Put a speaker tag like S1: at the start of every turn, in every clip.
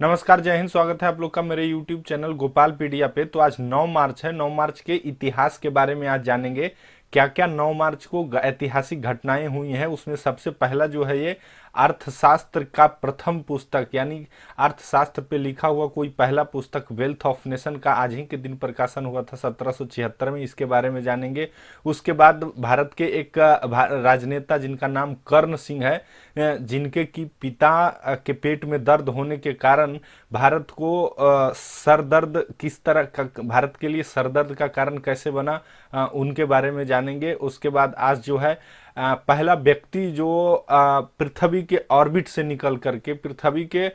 S1: नमस्कार, जय हिंद। स्वागत है आप लोग का मेरे YouTube चैनल गोपाल पीडिया पे। तो आज 9 मार्च है। 9 मार्च के इतिहास के बारे में आज जानेंगे। क्या क्या 9 मार्च को ऐतिहासिक घटनाएं हुई हैं। उसमें सबसे पहला जो है ये अर्थशास्त्र का प्रथम पुस्तक, यानी अर्थशास्त्र पे लिखा हुआ कोई पहला पुस्तक वेल्थ ऑफ नेशन का आज ही के दिन प्रकाशन हुआ था 1776 में। इसके बारे में जानेंगे। उसके बाद भारत के एक राजनेता जिनका नाम कर्ण सिंह है, जिनके की पिता के पेट में दर्द होने के कारण भारत को सर दर्द किस तरह का, भारत के लिए सर दर्द का कारण कैसे बना, उनके बारे में जानेंगे। उसके बाद आज जो है पहला व्यक्ति जो पृथ्वी के ऑर्बिट से निकल करके, पृथ्वी के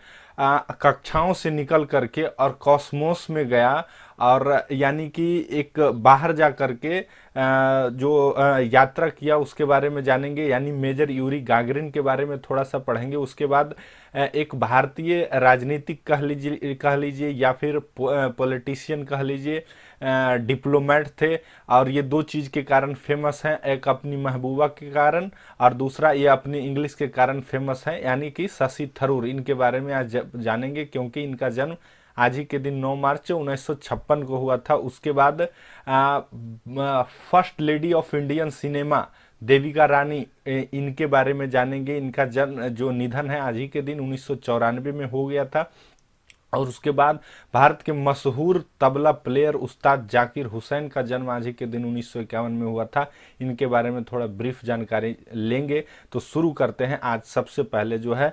S1: कक्षाओं से निकल करके और कॉस्मोस में गया, और यानी कि एक बाहर जा करके जो यात्रा किया, उसके बारे में जानेंगे। यानी मेजर यूरी गागरिन के बारे में थोड़ा सा पढ़ेंगे। उसके बाद एक भारतीय राजनीतिक कह लीजिए या फिर पॉलिटिशियन कह लीजिए, डिप्लोमेट थे, और ये दो चीज के कारण फेमस हैं। एक अपनी महबूबा के कारण और दूसरा ये अपनी इंग्लिश के कारण फेमस है, यानी कि शशि थरूर। इनके बारे में आज जानेंगे, क्योंकि इनका जन्म आज ही के दिन 9 मार्च 1956 को हुआ था। उसके बाद first lady of Indian cinema Devika Rani, इनके बारे में जानेंगे। इनका जन्म जो निधन है आज ही के दिन 1994 में हो गया था। और उसके बाद भारत के मशहूर तबला प्लेयर उस्ताद जाकिर हुसैन का जन्म आज ही के दिन 1951 में हुआ था। इनके बारे में थोड़ा ब्रीफ जानकारी लेंगे। तो शुरू करते हैं। आज सबसे पहले जो है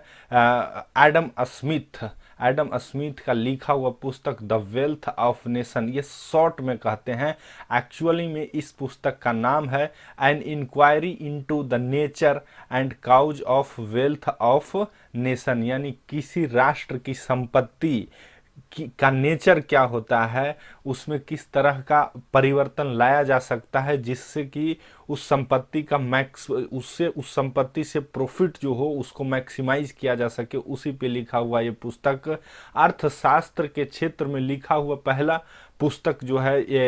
S1: एडम स्मिथ का लिखा हुआ पुस्तक द वेल्थ ऑफ नेशन, ये शॉर्ट में कहते हैं। एक्चुअली में इस पुस्तक का नाम है an inquiry into the nature and cause of wealth of nation, यानी किसी राष्ट्र की संपत्ति का नेचर क्या होता है, उसमें किस तरह का परिवर्तन लाया जा सकता है जिससे कि उस संपत्ति का उस संपत्ति से प्रॉफिट जो हो उसको मैक्सिमाइज किया जा सके, उसी पे लिखा हुआ ये पुस्तक। अर्थशास्त्र के क्षेत्र में लिखा हुआ पहला पुस्तक जो है ये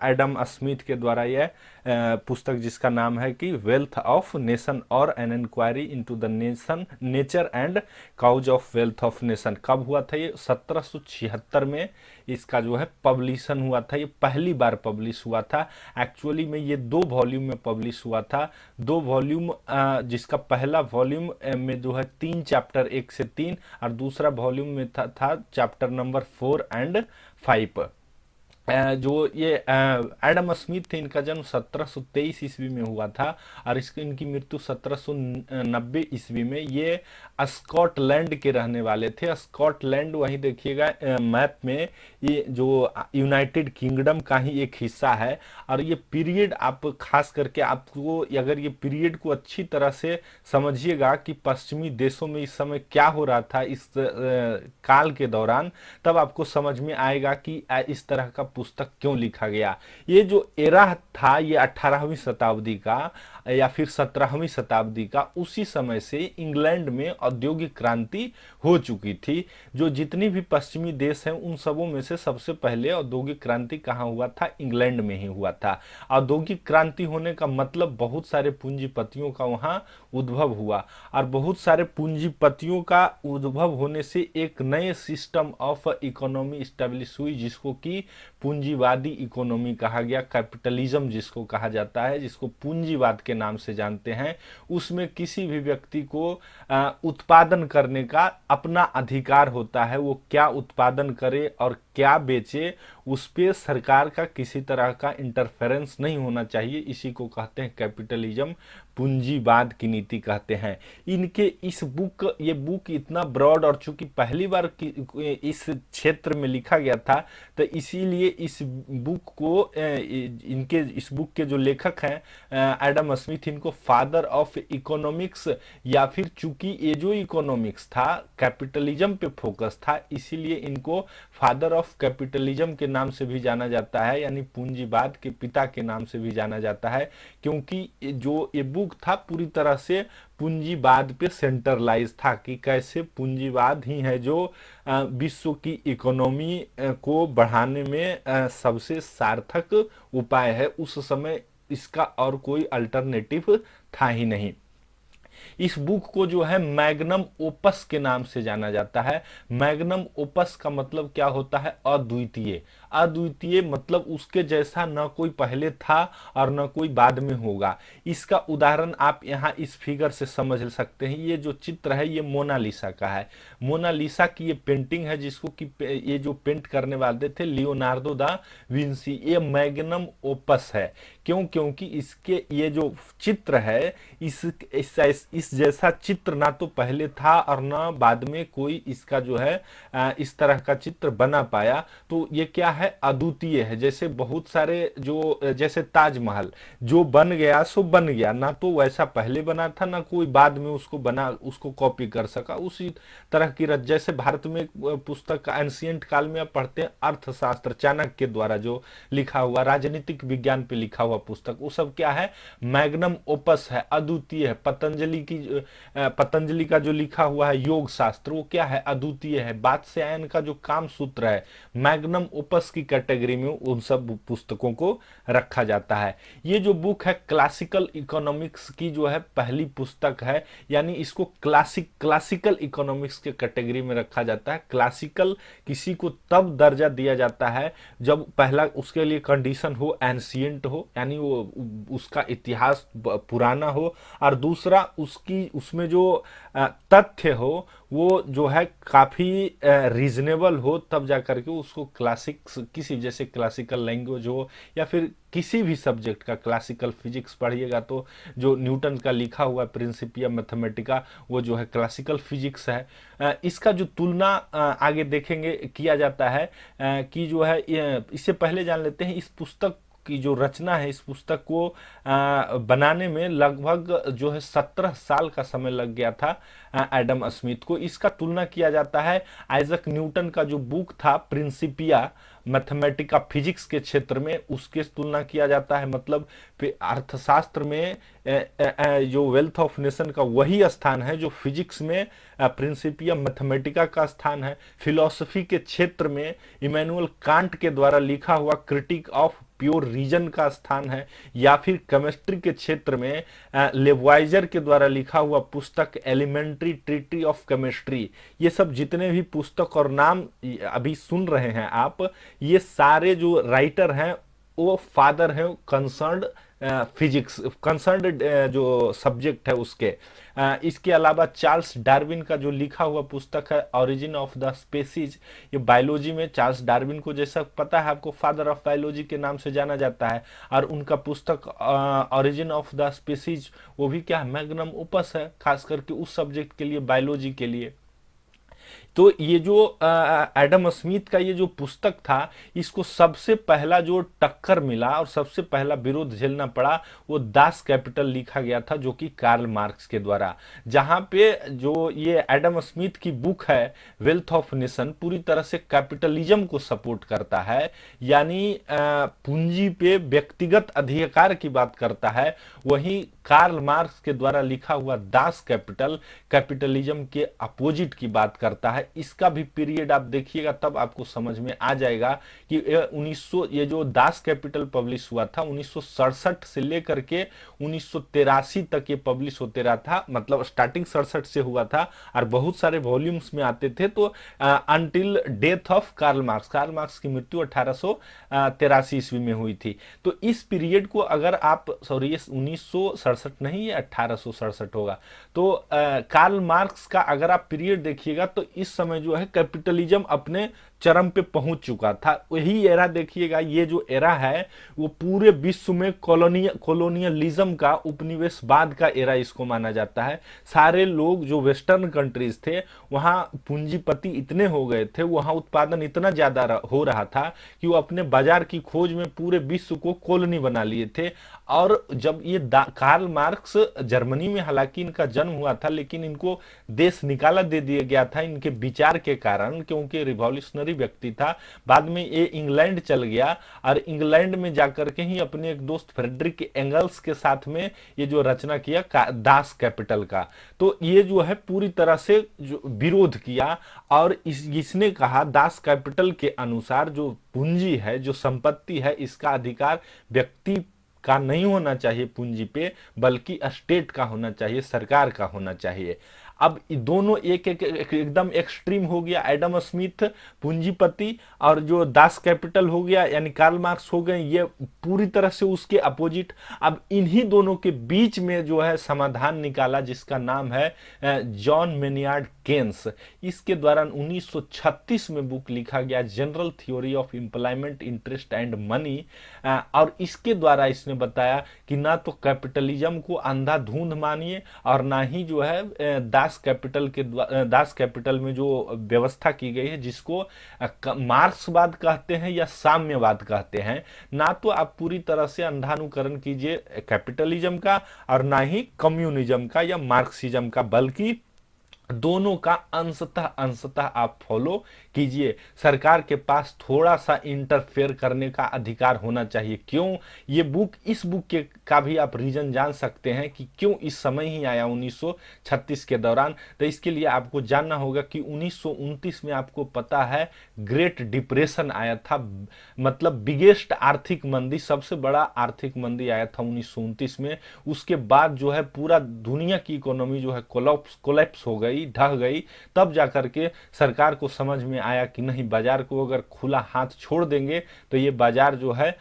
S1: एडम स्मिथ के द्वारा ये पुस्तक, जिसका नाम है कि वेल्थ ऑफ नेशन और an inquiry into the nation nature and cause of wealth of nation. कब हुआ था ये? 1776 में इसका जो है पब्लिशन हुआ था। ये पहली बार पब्लिश हुआ था। एक्चुअली में ये 2 वॉल्यूम में पब्लिश हुआ था। 2 वॉल्यूम, जिसका पहला वॉल्यूम में जो है 3 चैप्टर 1 से 3, और दूसरा वॉल्यूम में था चैप्टर नंबर 4 एंड 5। जो ये एडम स्मिथ थे, इनका जन्म 1723 ईस्वी में हुआ था और इनकी मृत्यु 1790 ईस्वी में। ये स्कॉटलैंड के रहने वाले थे। स्कॉटलैंड वहीं देखिएगा मैप में, ये जो यूनाइटेड किंगडम का ही एक हिस्सा है। और ये पीरियड आप खास करके आपको, अगर ये पीरियड को अच्छी तरह से समझिएगा कि पश्चिमी देशों में इस समय क्या हो रहा था इस काल के दौरान, तब आपको समझ में आएगा कि इस तरह का पुस्तक क्यों लिखा गया। ये जो एरा था ये 18वीं शताब्दी का या फिर 17वीं शताब्दी का, उसी समय से इंग्लैंड में औद्योगिक क्रांति हो चुकी थी। जो जितनी भी पश्चिमी देश हैं उन सबों में से सबसे पहले औद्योगिक क्रांति कहाँ हुआ था? इंग्लैंड में ही हुआ था। औद्योगिक क्रांति होने का मतलब बहुत सारे पूंजीपतियों का वहां उद्भव हुआ, और बहुत सारे पूंजीपतियों का उद्भव होने से एक नए सिस्टम ऑफ इकोनॉमी स्टेब्लिश हुई, जिसको कि पूंजीवादी इकोनॉमी कहा गया, कैपिटलिज्म जिसको कहा जाता है, जिसको पूंजीवाद के नाम से जानते हैं। उसमें किसी भी व्यक्ति को उत्पादन करने का अपना अधिकार होता है। वो क्या उत्पादन करे और क्या बेचे, उस पे सरकार का किसी तरह का इंटरफेरेंस नहीं होना चाहिए। इसी को कहते हैं कैपिटलिज्म, पूंजीवाद की नीति कहते हैं। इनके ये बुक इतना ब्रॉड, और चूंकि पहली बार इस क्षेत्र में लिखा गया था, तो इसीलिए इस बुक को इस बुक के जो लेखक हैं एडम स्मिथ, इनको फादर ऑफ इकोनॉमिक्स, या फिर चूंकि ये जो इकोनॉमिक्स था कैपिटलिज्म पे फोकस था, इसीलिए इनको फादर ऑफ कैपिटलिज्म के नाम से भी जाना जाता है, यानी पूंजीवाद के पिता के नाम से भी जाना जाता है। क्योंकि जो ये बुक था पूरी तरह से पूंजीवाद पे सेंट्रलाइज था, कि कैसे पूंजीवाद ही है जो विश्व की इकोनॉमी को बढ़ाने में सबसे सार्थक उपाय है। उस समय इसका और कोई अल्टरनेटिव था ही नहीं। इस बुक को जो है मैग्नम ओपस के नाम से जाना जाता है। मैग्नम ओपस का मतलब क्या होता है? अद्वितीय। अद्वितीय मतलब उसके जैसा न कोई पहले था और न कोई बाद में होगा। इसका उदाहरण आप यहाँ इस फिगर से समझ सकते हैं। ये जो चित्र है ये मोनालिसा का है। मोनालिसा की ये पेंटिंग है जिसको कि ये जो पेंट करने वाले थे लियोनार्डो दा विंसी। ये मैग्नम ओपस है। क्यों? क्योंकि इसके ये जो चित्र है इस जैसा चित्र ना तो पहले था और ना बाद में कोई इसका जो है इस तरह का चित्र बना पाया। तो ये क्या है? अद्वितीय है। जैसे बहुत सारे जो जैसे ताजमहल जो बन गया सो बन गया, ना तो वैसा पहले बना था ना कोई बाद में उसको बना उसको कॉपी कर सका। उसी तरह की रच जैसे भारत में एक पुस्तक एंशियंट काल में आप पढ़ते हैं अर्थशास्त्र चाणक्य द्वारा जो लिखा हुआ राजनीतिक विज्ञान पे लिखा हुआ पुस्तक, वो सब क्या है? मैग्नम ओपस है, अद्वितीय है। पतंजलि का जो लिखा हुआ है योग शास्त्र वो क्या है? अद्वितीय है। बादशाहन का जो काम सूत्र है मैग्नम ओपस की कैटेगरी में उन सब पुस्तकों को रखा जाता है। ये जो बुक है क्लासिकल इकोनॉमिक्स की जो है पहली पुस्तक है, यानी इसको क्लासिकल इकोनॉमिक्स के कैटेगरी में रखा जाता है। क्लासिकल किसी को तब दर्जा दिया जाता है जब पहला उसके लिए कंडीशन हो एंशियंट हो, यानी वो उसका इतिहास पुराना हो, और दूसरा उसमें जो तथ्य हो वो जो है काफी रीजनेबल हो, तब जाकर के उसको किसी जैसे क्लासिकल लैंग्वेज हो या फिर किसी भी सब्जेक्ट का क्लासिकल फिजिक्स पढ़िएगा तो जो न्यूटन का लिखा हुआ प्रिंसिपिया मैथमेटिका वो जो है क्लासिकल फिजिक्स है। इसका जो तुलना आगे देखेंगे किया जाता है कि जो है इससे पहले जान लेते हैं इस पुस्तक की जो रचना है। इस पुस्तक को बनाने में लगभग जो है 17 साल का समय लग गया था एडम स्मिथ को। इसका तुलना किया जाता है आइजक न्यूटन का जो बुक था प्रिंसिपिया मैथमेटिका फिजिक्स के क्षेत्र में, उसके तुलना किया जाता है। मतलब अर्थशास्त्र में जो वेल्थ ऑफ नेशन का वही स्थान है जो फिजिक्स में प्रिंसिपिया मैथमेटिका का स्थान है। फिलॉसफी के क्षेत्र में इमैनुअल कांट के द्वारा लिखा हुआ क्रिटिक ऑफ प्योर रीजन का स्थान है, या फिर केमिस्ट्री के क्षेत्र में लेवाइजर के द्वारा लिखा हुआ पुस्तक एलिमेंट्री ट्रीटी ऑफ केमिस्ट्री। ये सब जितने भी पुस्तक और नाम अभी सुन रहे हैं आप, ये सारे जो राइटर हैं वो फादर हैं कंसर्न्ड फिजिक्स कंसर्न्ड जो सब्जेक्ट है उसके। इसके अलावा चार्ल्स डार्विन का जो लिखा हुआ पुस्तक है ऑरिजिन ऑफ द स्पेसीज, ये बायोलॉजी में चार्ल्स डार्विन को जैसा पता है आपको फादर ऑफ बायोलॉजी के नाम से जाना जाता है, और उनका पुस्तक ऑरिजिन ऑफ द स्पेसीज वो भी क्या है? मैग्नम ओपस है, खास करके उस सब्जेक्ट के लिए बायोलॉजी के लिए। तो ये जो एडम स्मिथ का ये जो पुस्तक था इसको सबसे पहला जो टक्कर मिला और सबसे पहला विरोध झेलना पड़ा वो दास कैपिटल लिखा गया था जो कि कार्ल मार्क्स के द्वारा। जहां पे जो ये एडम स्मिथ की बुक है वेल्थ ऑफ नेशन पूरी तरह से कैपिटलिज्म को सपोर्ट करता है, यानी पूंजी पे व्यक्तिगत अधिकार की बात करता है। वहीं कार्ल मार्क्स के द्वारा लिखा हुआ दास कैपिटलिज्म के अपोजिट की बात करता है। इसका भी पीरियड आप देखिएगा तब आपको समझ में आ जाएगा कि 1900 ये जो दास कैपिटल पब्लिश हुआ था 1967 से लेकर के 1983 तक ये पब्लिश होते रहा था। मतलब स्टार्टिंग 67 से हुआ था और बहुत सारे वॉल्यूम्स में आते थे। तो until death of Karl Marx की मृत्यु 1883 ईस्वी में हुई थी। तो इस पीरियड को अगर आप सॉरी 1967 नहीं ये 1867 होगा। तो कार्ल मार्क्स का अगर आप पीरियड देखिएगा तो इस समय जो है कैपिटलिज्म अपने चरम पे पहुंच चुका था। वही एरा देखिएगा, ये जो एरा है वो पूरे विश्व में कॉलोनियलिज्म का उपनिवेशवाद का एरा इसको माना जाता है। सारे लोग जो वेस्टर्न कंट्रीज थे वहां पूंजीपति इतने हो गए थे, वहां उत्पादन इतना ज्यादा हो रहा था कि वो अपने बाजार की खोज में पूरे विश्व को कॉलोनी बना लिए थे। और जब ये कार्ल मार्क्स जर्मनी में हालांकि इनका जन्म हुआ था लेकिन इनको देश निकाला दे दिया गया था इनके विचार के कारण, क्योंकि रिवॉल्यूशनरी व्यक्ति था। बाद में ये इंग्लैंड चल गया और इंग्लैंड में जाकर के ही अपने एक दोस्त फ्रेडरिक एंगल्स के साथ में ये जो रचना किया दास कैपिटल का। तो ये जो है पूरी तरह से जो विरोध किया और इसने कहा दास कैपिटल के अनुसार जो पूंजी है जो संपत्ति है इसका अधिकार व्यक्ति का नहीं होना चाहिए पूंजी पे, बल्कि स्टेट का होना चाहिए, सरकार का होना चाहिए। अब दोनों एकदम एक्सट्रीम हो गया, एडम स्मिथ पूंजीपति और जो दास कैपिटल हो गया यानी कार्ल मार्क्स हो गए, ये पूरी तरह से उसके अपोजिट। अब इन्हीं दोनों के बीच में जो है समाधान निकाला जिसका नाम है जॉन मेनियार्ड केन्स। इसके द्वारा 1936 में बुक लिखा गया general theory of employment interest and money, और इसके द्वारा इसने बताया कि ना तो कैपिटलिज्म को अंधाधुंध मानिए और ना ही जो है दास कैपिटल में जो व्यवस्था की गई है जिसको मार्क्सवाद कहते हैं या साम्यवाद कहते हैं, ना तो आप पूरी तरह से अंधानुकरण कीजिए कैपिटलिज्म का और ना ही कम्युनिज्म का या मार्क्सिज्म का, बल्कि दोनों का अंशतः अंशतः आप फॉलो कीजिए। सरकार के पास थोड़ा सा इंटरफेयर करने का अधिकार होना चाहिए। क्यों ये बुक, इस बुक के का भी आप रीजन जान सकते हैं कि क्यों इस समय ही आया 1936 के दौरान। तो इसके लिए आपको जानना होगा कि 1929 में आपको पता है ग्रेट डिप्रेशन आया था, मतलब बिगेस्ट आर्थिक मंदी, सबसे बड़ा आर्थिक मंदी आया था 1929 में। उसके बाद जो है पूरा दुनिया की इकोनॉमी जो है कोलैप्स हो गई, ढह गई। तब जाकर के सरकार को समझ में आया कि नहीं, बाजार को अगर खुला हाथ छोड़ देंगे तो ये बाजार जो है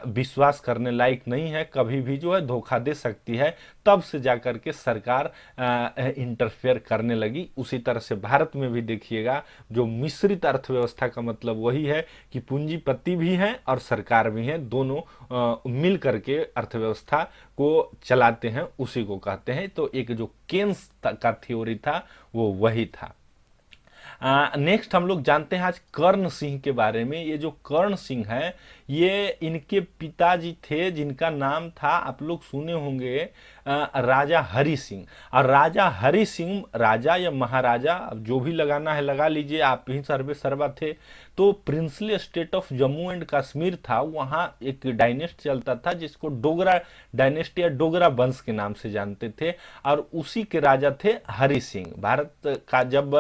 S1: विश्वास करने लायक नहीं है, कभी भी जो है धोखा दे सकती है। तब से जाकर के सरकार इंटरफेयर करने लगी। उसी तरह से भारत में भी देखिएगा, जो मिश्रित अर्थव्यवस्था का मतलब वही है कि पूंजीपति भी हैं और सरकार भी है, दोनों मिल करके अर्थव्यवस्था को चलाते हैं, उसी को कहते हैं। तो एक जो केन्स का थ्योरी था वो वही था। नेक्स्ट हम लोग जानते हैं आज कर्ण सिंह के बारे में। ये जो कर्ण सिंह है ये इनके पिताजी थे जिनका नाम था, आप लोग सुने होंगे, राजा हरि सिंह। और राजा हरि सिंह, राजा या महाराजा, अब जो भी लगाना है लगा लीजिए, आप ही सर्वे सर्वा थे। तो princely state of Jammu and Kashmir था, वहाँ एक डायनेस्ट चलता था जिसको डोगरा डायनेस्टी या डोगरा वंश के नाम से जानते थे, और उसी के राजा थे हरि सिंह। भारत का जब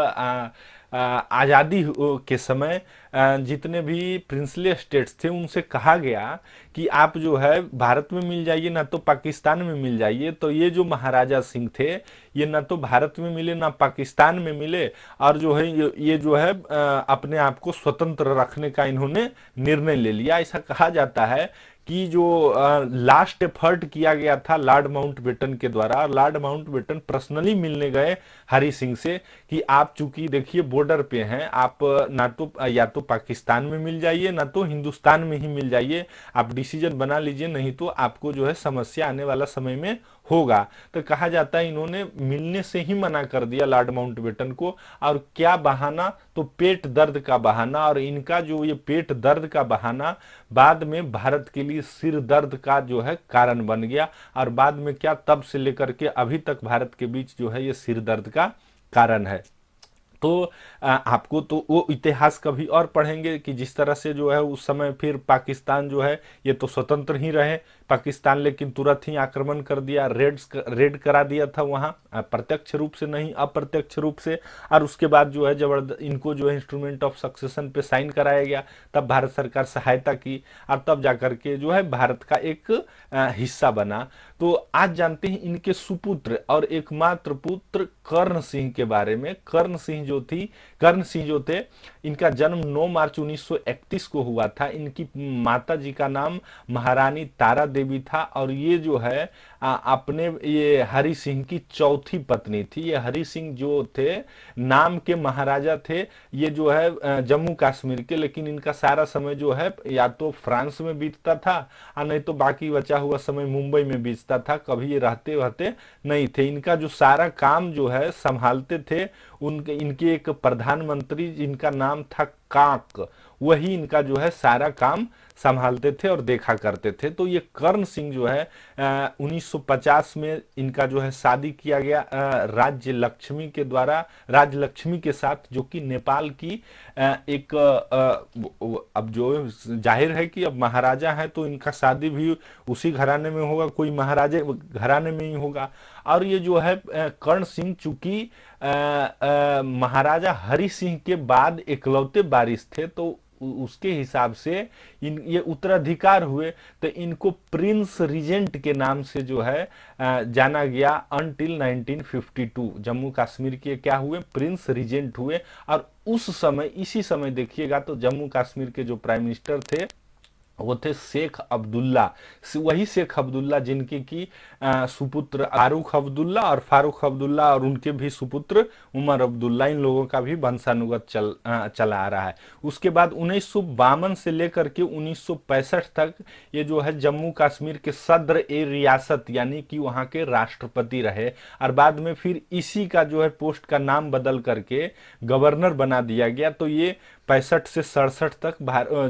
S1: आज़ादी के समय जितने भी प्रिंसली स्टेट्स थे उनसे कहा गया कि आप जो है भारत में मिल जाइए ना तो पाकिस्तान में मिल जाइए। तो ये जो महाराजा सिंह थे ये ना तो भारत में मिले ना पाकिस्तान में मिले, और जो है ये जो है अपने आप को स्वतंत्र रखने का इन्होंने निर्णय ले लिया। ऐसा कहा जाता है कि जो लास्ट एफर्ट किया गया था लॉर्ड माउंटबेटन के द्वारा, लॉर्ड माउंटबेटन पर्सनली मिलने गए हरि सिंह से कि आप चूंकि देखिए बॉर्डर पे हैं, आप ना तो या तो पाकिस्तान में मिल जाइए ना तो हिंदुस्तान में ही मिल जाइए, आप डिसीजन बना लीजिए, नहीं तो आपको जो है समस्या आने वाला समय में होगा। तो कहा जाता है इन्होंने मिलने से ही मना कर दिया लॉर्ड माउंटबेटन को। और क्या बहाना, तो पेट दर्द का बहाना। और इनका जो ये पेट दर्द का बहाना बाद में भारत के लिए सिर दर्द का जो है कारण बन गया, और बाद में क्या, तब से लेकर के अभी तक भारत के बीच जो है ये सिर दर्द का कारण है। तो आपको तो वो इतिहास कभी और पढ़ेंगे कि जिस तरह से जो है उस समय फिर पाकिस्तान जो है ये तो स्वतंत्र ही रहे पाकिस्तान, लेकिन तुरंत ही आक्रमण कर दिया, रेड करा दिया था वहाँ, प्रत्यक्ष रूप से नहीं अप्रत्यक्ष रूप से। और उसके बाद जो है जबरदस्त इनको जो है इंस्ट्रूमेंट ऑफ सक्सेशन पे साइन कराया गया, तब भारत सरकार सहायता की और तब जाकर के जो है भारत का एक हिस्सा बना। तो आज जानते हैं इनके सुपुत्र और एकमात्र पुत्र कर्ण सिंह के बारे में। कर्ण सिंह जो थे, इनका जन्म 9 मार्च 1931 को हुआ था। इनकी माता जी का नाम महारानी तारा देवी था, और ये जो है अपने ये हरि सिंह की चौथी पत्नी थी। ये हरि सिंह जो थे नाम के महाराजा थे, ये जो है जम्मू कश्मीर के, लेकिन इनका सारा समय जो है या तो फ्रांस में बीतता था और नहीं तो बाकी बचा हुआ समय मुंबई में बीतता था, कभी ये रहते नहीं थे। इनका जो सारा काम जो है संभालते थे इनके एक प्रधानमंत्री जिनका नाम था काक, वही इनका जो है सारा काम संभालते थे और देखा करते थे। तो ये कर्ण सिंह जो है 1950 में इनका जो है शादी किया गया राज्य लक्ष्मी के द्वारा, राज लक्ष्मी के साथ, जो कि नेपाल की एक अब जो जाहिर है कि अब महाराजा है तो इनका शादी भी उसी घराने में होगा, कोई महाराजे घराने में ही होगा। और ये जो है कर्ण सिंह चूंकि महाराजा हरि सिंह के बाद इकलौते वारिस थे, तो उसके हिसाब से ये उत्तराधिकार हुए, तो इनको प्रिंस रीजेंट के नाम से जो है जाना गया अनटिल 1952। जम्मू कश्मीर के क्या हुए, प्रिंस रीजेंट हुए। और उस समय, इसी समय देखिएगा तो जम्मू कश्मीर के जो प्राइम मिनिस्टर थे वो थे शेख अब्दुल्ला। वही शेख अब्दुल्ला जिनके की सुपुत्र फारूक अब्दुल्ला, और फारूक अब्दुल्ला और उनके भी सुपुत्र उमर अब्दुल्ला, इन लोगों का भी वंशानुगत चला आ रहा है। उसके बाद 1952 से लेकर के 1965 तक ये जो है जम्मू कश्मीर के सदर ए रियासत यानी कि वहाँ के राष्ट्रपति रहे। और बाद में फिर इसी का जो है पोस्ट का नाम बदल करके गवर्नर बना दिया गया। तो ये 65 से 67 तक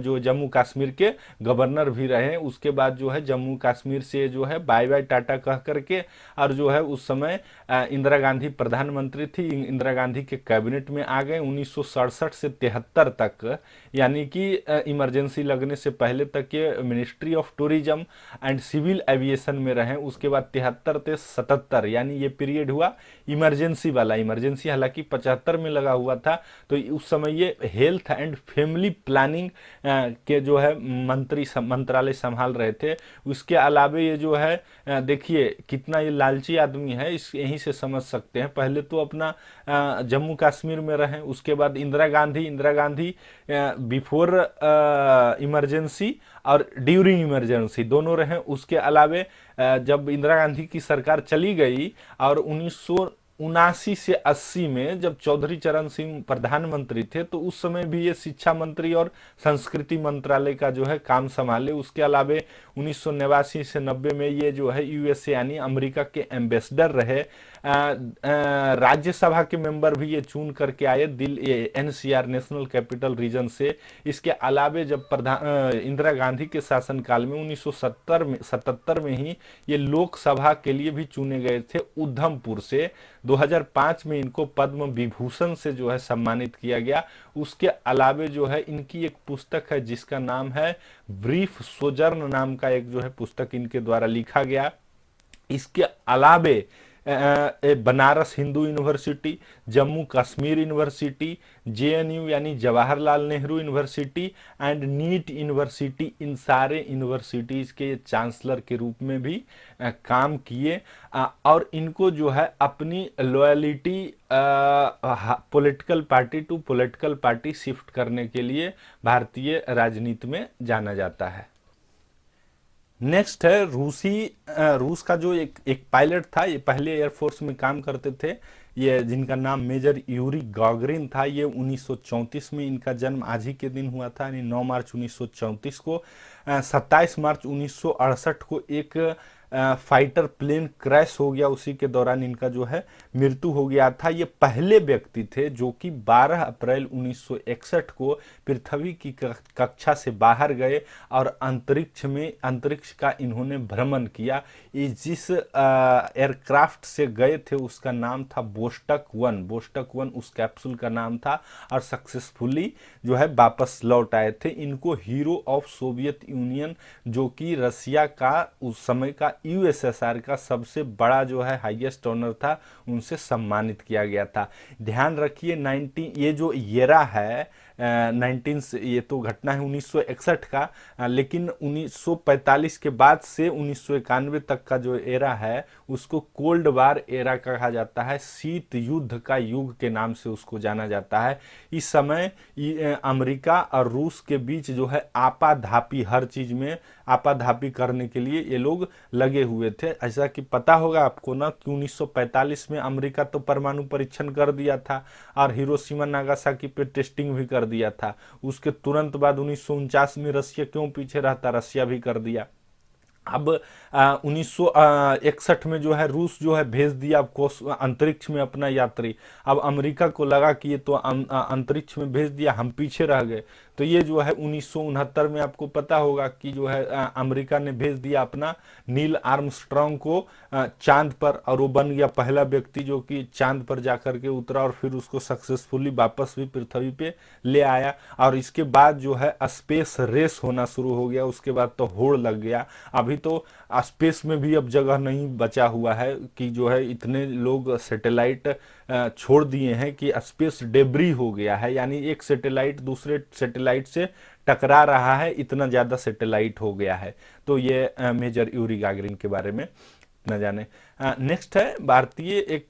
S1: जो जम्मू कश्मीर के गवर्नर भी रहे। उसके बाद जो है जम्मू कश्मीर से जो है बाय बाय टाटा कह करके, और जो है उस समय इंदिरा गांधी प्रधानमंत्री थी, इंदिरा गांधी के कैबिनेट में आ गए 1967 से 73 तक, यानी कि इमरजेंसी लगने से पहले तक ये ministry of tourism and civil aviation में रहे। उसके बाद 73 से 77 यानी ये पीरियड हुआ इमरजेंसी वाला। इमरजेंसी हालांकि 75 में लगा हुआ था, तो उस समय ये हेल्थ एंड फैमिली प्लानिंग के जो है मंत्रालय संभाल रहे थे। उसके अलावे ये जो है देखिए कितना ये लालची आदमी है, इस यहीं से समझ सकते हैं। पहले तो अपना जम्मू कश्मीर में रहे, उसके बाद इंदिरा गांधी बिफोर इमरजेंसी और ड्यूरिंग इमरजेंसी दोनों रहे। उसके अलावे जब इंदिरा गांधी की सरकार चली गई और 1979 से 80 में जब चौधरी चरण सिंह प्रधानमंत्री थे, तो उस समय भी ये शिक्षा मंत्री और संस्कृति मंत्रालय का जो है काम संभाले। उसके अलावे 1989 से 90 में ये जो है यूएसए यानी अमेरिका के एम्बेसडर रहे। राज्यसभा के मेंबर भी ये चुन करके आए एनसीआर नेशनल कैपिटल रीजन से। इसके अलावे जब इंदिरा गांधी के शासनकाल में 1977 में ही ये लोकसभा के लिए भी चुने गए थे उधमपुर से। 2005 में इनको पद्म विभूषण से जो है सम्मानित किया गया। उसके अलावे जो है इनकी एक पुस्तक है जिसका नाम है ब्रीफ सोजर्न नाम का एक जो है पुस्तक इनके द्वारा लिखा गया। इसके अलावे Banaras Hindu university, Jammu Kashmir university, JNU यानी जवाहरलाल नेहरू यूनिवर्सिटी एंड नीट यूनिवर्सिटी, इन सारे यूनिवर्सिटीज के चांसलर के रूप में भी काम किए। और इनको जो है अपनी loyalty political party to political party shift करने के लिए भारतीय राजनीति में जाना जाता है। नेक्स्ट है रूस का जो एक पायलट था, ये पहले एयरफोर्स में काम करते थे, ये जिनका नाम मेजर यूरी गागरिन था। ये 1934 में इनका जन्म आज ही के दिन हुआ था, यानी 9 मार्च 1934 को। 27 मार्च 1968 को एक फाइटर प्लेन क्रैश हो गया, उसी के दौरान इनका जो है मृत्यु हो गया था। ये पहले व्यक्ति थे जो कि 12 अप्रैल 1961 को पृथ्वी की कक्षा से बाहर गए और अंतरिक्ष का इन्होंने भ्रमण किया। ये जिस एयरक्राफ्ट से गए थे उसका नाम था बोस्टक 1 उस कैप्सूल का नाम था, और सक्सेसफुली जो है वापस लौट आए थे। इनको हीरो ऑफ सोवियत यूनियन, जो कि रसिया का उस समय का यूएसएसआर का सबसे बड़ा जो है हाईएस्ट ऑनर था, उनसे सम्मानित किया गया था। ध्यान रखिए 19 ये जो येरा है 19 से, ये तो घटना है 1961 का, लेकिन 1945 के बाद से 1991 तक का जो एरा है उसको कोल्ड वार एरा कहा जाता है। शीत युद्ध का युग के नाम से उसको जाना जाता है। इस समय अमेरिका और रूस के बीच जो है आपाधापी, हर चीज में आपाधापी करने के लिए ये लोग लगे हुए थे। ऐसा कि पता होगा आपको ना कि 1945 में अमेरिका तो परमाणु परीक्षण कर दिया था और हिरोशिमा नागासाकी पे टेस्टिंग भी कर दिया था। उसके तुरंत बाद 1949 में रसिया क्यों पीछे रहता, रसिया भी कर दिया। अब 1961 में जो है रूस जो है भेज दिया अंतरिक्ष में अपना यात्री। अब अमेरिका को लगा कि ये तो अंतरिक्ष में भेज दिया, हम पीछे रह गए। तो ये जो है 1969 में आपको पता होगा कि जो है अमेरिका ने भेज दिया अपना नील आर्मस्ट्रांग को चांद पर, और वो बन गया पहला व्यक्ति जो कि चांद पर जाकर के उतरा और फिर उसको सक्सेसफुली वापस भी पृथ्वी पे ले आया। और इसके बाद जो है स्पेस रेस होना शुरू हो गया, उसके बाद तो होड़ लग गया। अभी तो स्पेस में भी अब जगह नहीं बचा हुआ है कि जो है इतने लोग सैटेलाइट छोड़ दिए हैं कि स्पेस डेब्री हो गया है, यानी एक सैटेलाइट दूसरे सैटेलाइट से टकरा रहा है, इतना ज़्यादा सैटेलाइट हो गया है। तो ये मेजर यूरी गागरिन के बारे में न जाने। नेक्स्ट है भारतीय एक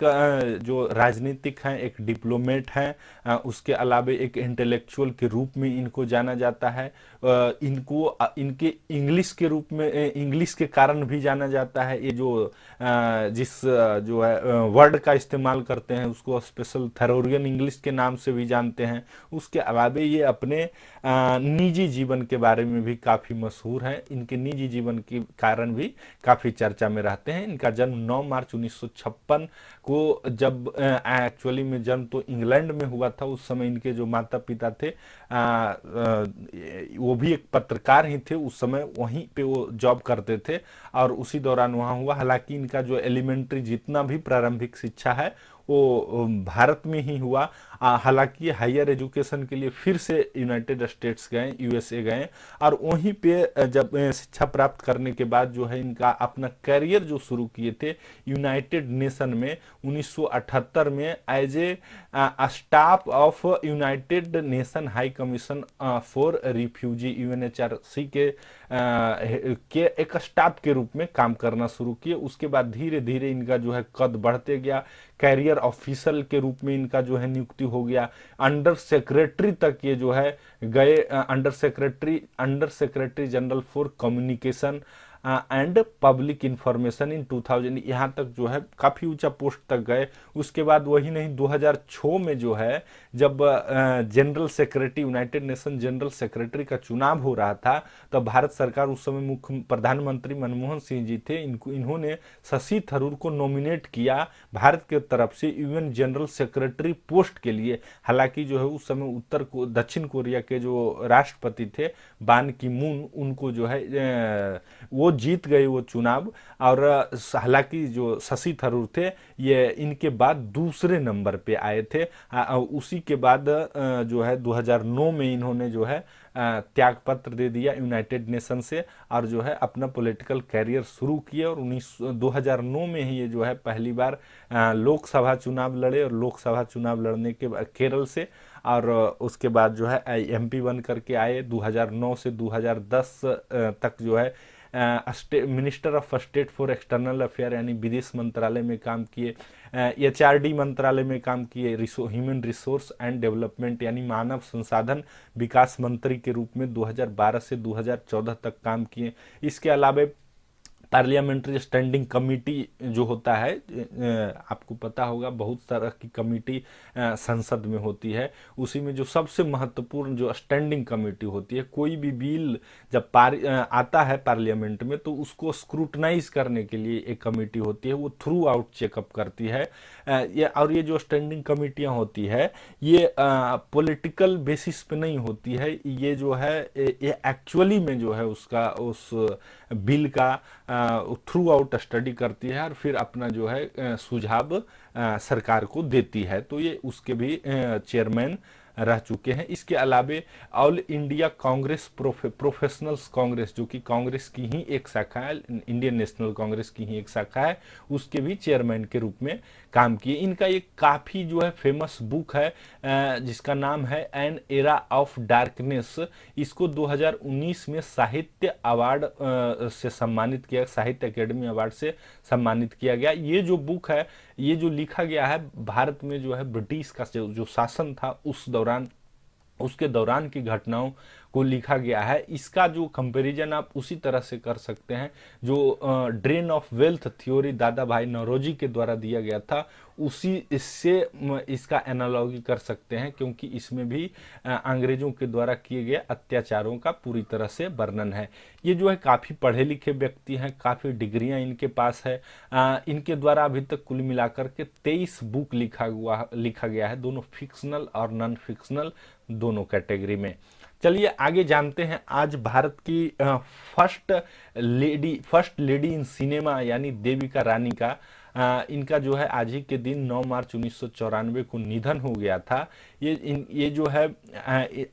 S1: जो राजनीतिक हैं, एक डिप्लोमेट हैं, उसके अलावे एक इंटेलेक्चुअल के रूप में इनको जाना जाता है। इनके इंग्लिश के रूप में, इंग्लिश के कारण भी जाना जाता है। ये जो जो है वर्ड का इस्तेमाल करते हैं उसको स्पेशल थेरोरियन इंग्लिश के नाम से भी जानते हैं। उसके अलावे ये अपने निजी जीवन के बारे में भी काफ़ी मशहूर हैं। इनके निजी जीवन के कारण भी काफ़ी चर्चा में रहते हैं। इनका जन्म 9 मार्च 1956 को, जब एक्चुअली में जन्म तो इंग्लैंड में हुआ था। उस समय इनके जो माता पिता थे वो भी एक पत्रकार ही थे, उस समय वहीं पे वो जॉब करते थे और उसी दौरान वहाँ हुआ। हालांकि इनका जो एलिमेंट्री जितना भी प्रारंभिक शिक्षा है वो भारत में ही हुआ। हालांकि हायर एजुकेशन के लिए फिर से यूनाइटेड स्टेट्स गए, यूएसए गए और वहीं पे जब शिक्षा प्राप्त करने के बाद जो है इनका अपना करियर जो शुरू किए थे यूनाइटेड नेशन में 1978 में as a staff of United Nation high commission for refugee, UNHRC के एक स्टाफ के रूप में काम करना शुरू किए। उसके बाद धीरे धीरे इनका जो है कद बढ़ते गया, कैरियर ऑफिसर के रूप में इनका जो है नियुक्ति हो गया। अंडर सेक्रेटरी तक ये जो है गए, under secretary general for communication and public information in 2000, यहाँ तक जो है काफ़ी ऊंचा पोस्ट तक गए। उसके बाद वही नहीं 2006 में जो है जब general secretary, United nation general secretary का चुनाव हो रहा था, तो भारत सरकार, उस समय मुख्य प्रधानमंत्री मनमोहन सिंह जी थे, इन्होंने शशि थरूर को नॉमिनेट किया भारत के तरफ से यूएन जनरल सेक्रेटरी पोस्ट के लिए। हालांकि जो है उस समय दक्षिण कोरिया के जो राष्ट्रपति थे बान की मून, उनको जो है वो जीत गए वो चुनाव। और हालांकि जो शशि थरूर थे ये इनके बाद दूसरे नंबर पे आए थे। उसी के बाद जो है 2009 में इन्होंने जो है त्याग पत्र दे दिया यूनाइटेड नेशन से और जो है अपना पॉलिटिकल कैरियर शुरू किए। और 2009 में ही ये जो है पहली बार लोकसभा चुनाव लड़े और लोकसभा चुनाव लड़ने के बाद केरल से, और उसके बाद जो है एमपी बन करके आए। 2009 से 2010 तक जो है minister of state for external affair यानी विदेश मंत्रालय में काम किए, एचआरडी मंत्रालय में काम किए, ह्यूमन रिसोर्स एंड डेवलपमेंट यानी मानव संसाधन विकास मंत्री के रूप में 2012 से 2014 तक काम किए। इसके अलावा पार्लियामेंट्री स्टैंडिंग कमेटी जो होता है, आपको पता होगा बहुत तरह की कमेटी संसद में होती है, उसी में जो सबसे महत्वपूर्ण जो स्टैंडिंग कमेटी होती है, कोई भी बिल जब आता है पार्लियामेंट में तो उसको स्क्रूटनाइज करने के लिए एक कमेटी होती है, वो थ्रू आउट चेकअप करती है। और ये जो स्टैंडिंग कमेटियां होती है ये पॉलिटिकल बेसिस पे नहीं होती है, ये जो है ये एक्चुअली में जो है उसका उस बिल का थ्रू आउट स्टडी करती है और फिर अपना जो है सुझाव सरकार को देती है। तो ये उसके भी चेयरमैन रह चुके हैं। इसके अलावे all India Congress professionals Congress, जो कि कांग्रेस की ही एक शाखा है, इंडियन नेशनल कांग्रेस की ही एक शाखा है, उसके भी चेयरमैन के रूप में काम किए। इनका एक काफ़ी जो है फेमस बुक है जिसका नाम है एन एरा ऑफ डार्कनेस। इसको 2019 में साहित्य अवार्ड से सम्मानित किया, साहित्य अकेडमी अवार्ड से सम्मानित किया गया। ये जो बुक है ये जो लिखा गया है भारत में जो है ब्रिटिश का जो शासन था उसके दौरान की घटनाओं को लिखा गया है। इसका जो कंपैरिजन आप उसी तरह से कर सकते हैं जो ड्रेन ऑफ वेल्थ थ्योरी दादा भाई नौरोजी के द्वारा दिया गया था, इससे इसका एनालॉजी कर सकते हैं, क्योंकि इसमें भी अंग्रेजों के द्वारा किए गए अत्याचारों का पूरी तरह से वर्णन है। ये जो है काफ़ी पढ़े लिखे व्यक्ति हैं, काफ़ी डिग्रियां इनके पास है। इनके द्वारा अभी तक कुल मिलाकर के 23 बुक लिखा गया है, दोनों फिक्शनल और नॉन फिक्शनल दोनों कैटेगरी में। चलिए आगे जानते हैं आज भारत की फर्स्ट लेडी इन सिनेमा यानी देविका रानी का इनका जो है आज ही के दिन 9 मार्च 1994 को निधन हो गया था। ये जो है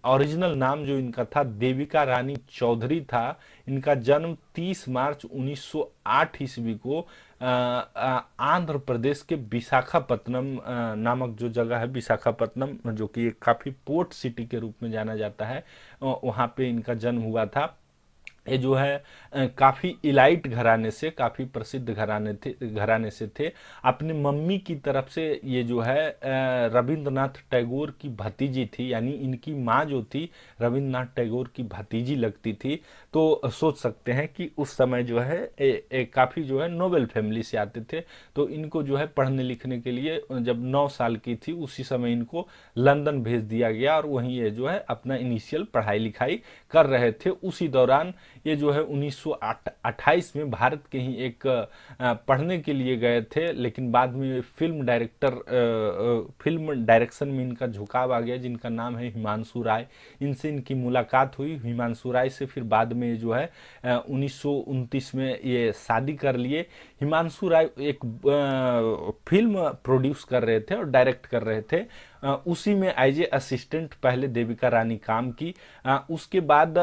S1: ओरिजिनल नाम जो इनका था देविका रानी चौधरी था। इनका जन्म 30 मार्च 1908 ईस्वी को आंध्र प्रदेश के विशाखापत्तनम नामक जो जगह है, विशाखापत्तनम, जो कि एक काफ़ी पोर्ट सिटी के रूप में जाना जाता है, वहाँ पे इनका जन्म हुआ था। ये जो है काफ़ी इलाइट घराने से, काफ़ी प्रसिद्ध घराने से थे। अपनी मम्मी की तरफ से ये जो है रविंद्रनाथ टैगोर की भतीजी थी, यानी इनकी माँ जो थी रविंद्रनाथ टैगोर की भतीजी लगती थी। तो सोच सकते हैं कि उस समय जो है काफ़ी जो है नोबेल फैमिली से आते थे। तो इनको जो है पढ़ने लिखने के लिए जब 9 साल की थी उसी समय इनको लंदन भेज दिया गया, और वहीं ये जो है अपना इनिशियल पढ़ाई लिखाई कर रहे थे। उसी दौरान ये जो है 1928 में भारत के ही एक पढ़ने के लिए गए थे, लेकिन बाद में फिल्म डायरेक्शन में इनका झुकाव आ गया, जिनका नाम है हिमांशु राय। इनसे इनकी मुलाकात हुई। हिमांशु राय से फिर बाद में जो है 1929 में ये शादी कर लिए। हिमांशु राय एक फिल्म प्रोड्यूस कर रहे थे और डायरेक्ट कर रहे थे। उसी में एज ए असिस्टेंट पहले देविका रानी काम की। उसके बाद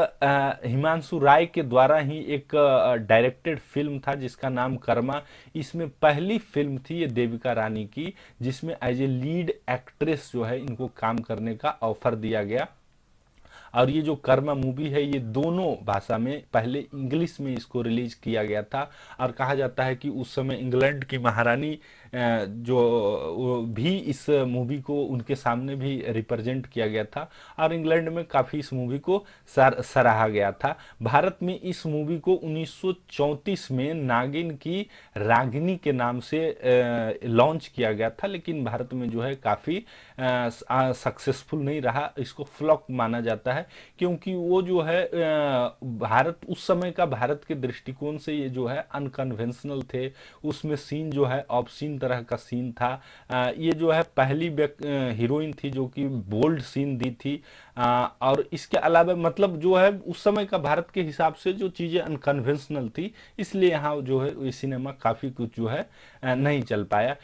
S1: हिमांशु राय के द्वारा ही एक डायरेक्टेड फिल्म था जिसका नाम कर्मा। इसमें पहली फिल्म थी ये देविका रानी की जिसमें एज ए लीड एक्ट्रेस जो है इनको काम करने का ऑफर दिया गया। और ये जो कर्मा मूवी है ये दोनों भाषा में, पहले इंग्लिश में इसको रिलीज किया गया था। और कहा जाता है कि उस समय इंग्लैंड की महारानी जो भी इस मूवी को उनके सामने भी रिप्रेजेंट किया गया था, और इंग्लैंड में काफ़ी इस मूवी को सराहा गया था। भारत में इस मूवी को 1934 में नागिन की रागिनी के नाम से लॉन्च किया गया था, लेकिन भारत में जो है काफ़ी सक्सेसफुल नहीं रहा। इसको फ्लॉप माना जाता है, क्योंकि वो जो है भारत उस समय का भारत के दृष्टिकोण से ये जो है अनकन्वेंशनल थे। उसमें सीन जो है ऑब्सीन तरह का सीन था। ये जो है पहली हीरोइन थी जो कि बोल्ड सीन दी थी। और इसके अलावा मतलब जो है उस समय का भारत के हिसाब से जो चीज़ें अनकन्वेंशनल थी, इसलिए यहाँ जो है ये सिनेमा काफ़ी कुछ जो है नहीं चल पाया।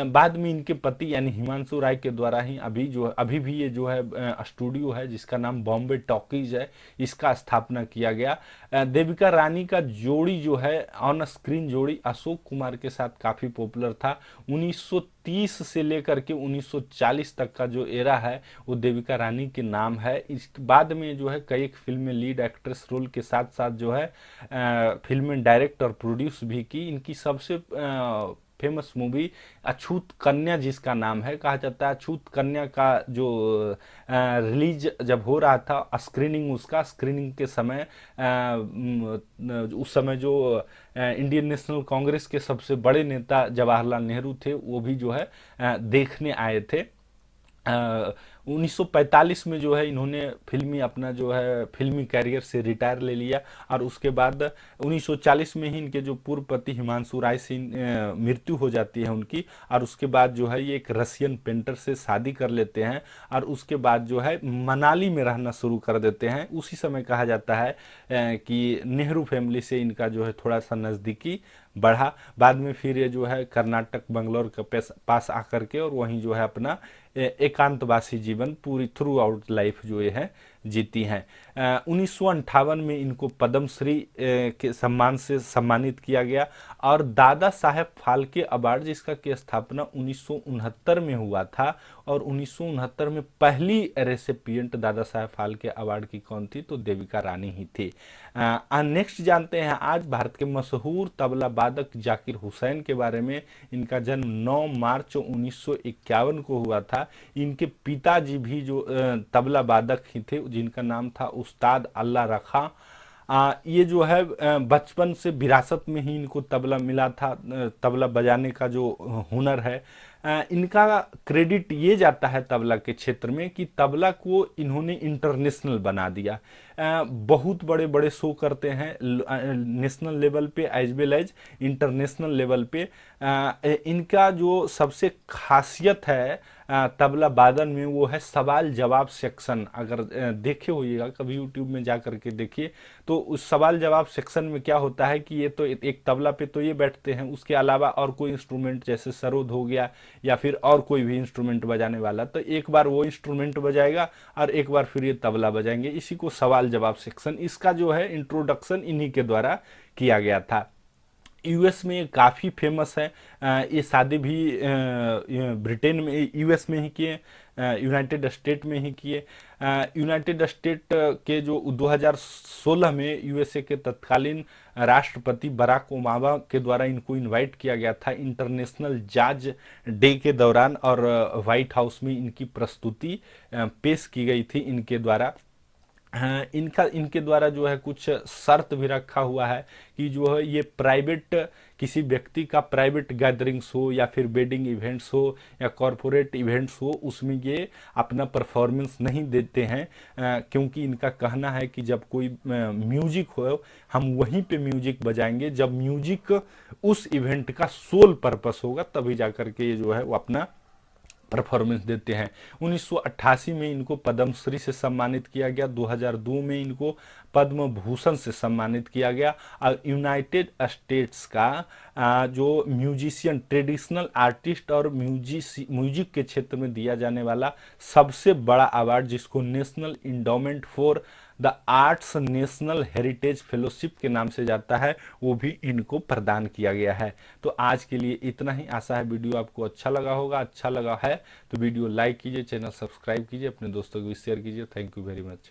S1: बाद में इनके पति यानी हिमांशु राय के द्वारा ही अभी भी ये जो है स्टूडियो है जिसका नाम बॉम्बे टॉकीज है, इसका स्थापना किया गया। देविका रानी का जोड़ी जो है ऑन स्क्रीन जोड़ी अशोक कुमार के साथ काफ़ी पॉपुलर था। 1930 से लेकर के 1940 तक का जो एरा है वो देविका रानी के नाम है। इसके बाद में जो है कई फिल्म में लीड एक्ट्रेस रोल के साथ साथ जो है फिल्में डायरेक्ट और प्रोड्यूस भी की। इनकी सबसे फेमस मूवी अछूत कन्या जिसका नाम है, कहा जाता है अछूत कन्या का जो रिलीज जब हो रहा था स्क्रीनिंग के समय उस समय जो इंडियन नेशनल कांग्रेस के सबसे बड़े नेता जवाहरलाल नेहरू थे वो भी जो है देखने आए थे। 1945 में जो है इन्होंने अपना जो है फिल्मी कैरियर से रिटायर ले लिया, और उसके बाद 1940 में ही इनके जो पूर्व पति हिमांशु राय से मृत्यु हो जाती है उनकी, और उसके बाद जो है ये एक रशियन पेंटर से शादी कर लेते हैं, और उसके बाद जो है मनाली में रहना शुरू कर देते हैं। उसी समय कहा जाता है कि नेहरू फैमिली से इनका जो है थोड़ा सा नज़दीकी बढ़ा। बाद में फिर ये जो है कर्नाटक बंगलोर के पास आकर के और वहीं जो है अपना एकांतवासी जीवन पूरी थ्रू आउट लाइफ जो ये है जीती हैं। 1958 में इनको पद्मश्री के सम्मान से सम्मानित किया गया, और दादा साहेब फाल्के अवार्ड जिसका की स्थापना 1969 में हुआ था, और 1969 में पहली रेसिपिएंट दादा साहेब फाल्के अवार्ड की कौन थी, तो देविका रानी ही थी। नेक्स्ट जानते हैं आज भारत के मशहूर तबला वादक जाकिर हुसैन के बारे में। इनका जन्म 9 मार्च 1951 को हुआ था। इनके पिताजी भी जो तबला वादक ही थे जिनका नाम था उस्ताद अल्लाह रखा। ये जो है बचपन से विरासत में ही इनको तबला मिला था। तबला बजाने का जो हुनर है इनका क्रेडिट ये जाता है तबला के क्षेत्र में कि तबला को इन्होंने इंटरनेशनल बना दिया। बहुत बड़े बड़े शो करते हैं नेशनल लेवल पे as well as international level पे। इनका जो सबसे खासियत है तबला वादन में, वो है सवाल जवाब सेक्शन। अगर देखे होइएगा कभी यूट्यूब में जा करके देखिए, तो उस सवाल जवाब सेक्शन में क्या होता है कि ये तो एक तबला पे तो ये बैठते हैं, उसके अलावा और कोई इंस्ट्रूमेंट जैसे सरोद हो गया या फिर और कोई भी इंस्ट्रूमेंट बजाने वाला, तो एक बार वो इंस्ट्रूमेंट बजाएगा और एक बार फिर ये तबला बजाएंगे। इसी को सवाल जवाब सेक्शन, इसका जो है इंट्रोडक्शन इन्हीं के द्वारा किया गया था। यूएस में ये काफ़ी फेमस है। ये शादी भी ब्रिटेन में, यूएस में ही किए, यूनाइटेड स्टेट में ही किए। यूनाइटेड स्टेट के जो 2016 में यूएसए के तत्कालीन राष्ट्रपति बराक ओबामा के द्वारा इनको इनवाइट किया गया था इंटरनेशनल जाज डे के दौरान, और व्हाइट हाउस में इनकी प्रस्तुति पेश की गई थी इनके द्वारा। हाँ, इनके द्वारा जो है कुछ शर्त भी रखा हुआ है कि जो है ये प्राइवेट, किसी व्यक्ति का प्राइवेट गैदरिंग्स हो या फिर वेडिंग इवेंट्स हो या कॉरपोरेट इवेंट्स हो, उसमें ये अपना परफॉर्मेंस नहीं देते हैं। क्योंकि इनका कहना है कि जब कोई म्यूजिक हो, हम वहीं पे म्यूजिक बजाएंगे जब म्यूजिक उस इवेंट का सोल पर्पस होगा, तभी जाकर के ये जो है वो अपना परफॉर्मेंस देते हैं। 1988 में इनको पद्मश्री से सम्मानित किया गया, 2002 में इनको पद्म भूषण से सम्मानित किया गया। और यूनाइटेड स्टेट्स का जो म्यूजिशियन, ट्रेडिशनल आर्टिस्ट और म्यूजिक के क्षेत्र में दिया जाने वाला सबसे बड़ा अवार्ड, जिसको national endowment for the arts national heritage fellowship के नाम से जाता है, वो भी इनको प्रदान किया गया है। तो आज के लिए इतना ही। आशा है वीडियो आपको अच्छा लगा होगा। अच्छा लगा है तो वीडियो लाइक कीजिए, चैनल सब्सक्राइब कीजिए, अपने दोस्तों को भी शेयर कीजिए। Thank you very much.